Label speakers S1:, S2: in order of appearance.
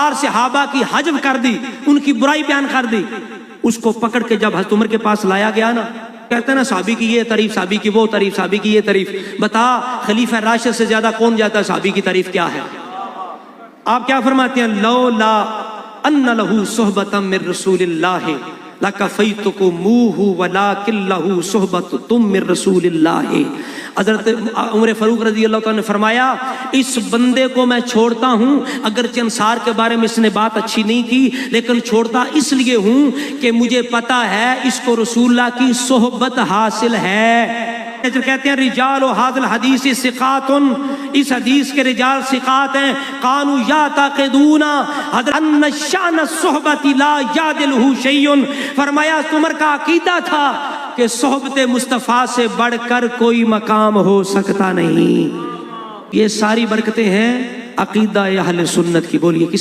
S1: 4 सहाबा की हजब कर दी, उनकी बुराई बयान कर दी। उसको पकड़ के जब हज़रत उमर के पास लाया गया ना, कहते ना साहबी की ये तारीफ, साहबी की वो तारीफ, साहबी की ये तारीफ। बता खलीफा राशिद से ज्यादा कौन जाता है? साहबी की तारीफ क्या है? आप क्या फरमाते हैं? लौला अन्ना लहू सोहबतम मिर रसूलिल्लाह लकफ़ैतुकुमूहु वलाकिल्लहु सोहबतुम मिर रसूलिल्लाह। हज़रत उमर फारूक रज़ी अल्लाह तआला ने फरमाया, इस बंदे को मैं छोड़ता हूँ, अगरचे अंसार के बारे में इसने बात अच्छी नहीं की, लेकिन छोड़ता इसलिए हूँ कि मुझे पता है इसको रसूलुल्लाह की सोहबत हासिल है। कहते हैं रिजाल हाज़िल हदीस सिक़ातुन, इस हदीस के रिजाल सिक़ात हैं। कानू या ताक़िदूना अन्न शान सोहबती ला यादिलहु शैउन। फरमाया उमर का अकीदा था कि सोहबत मुस्तफ़ा से बढ़कर कोई मकाम हो सकता नहीं। ये सारी बरकतें हैं अकीदा अहले सुन्नत की। बोलिए किस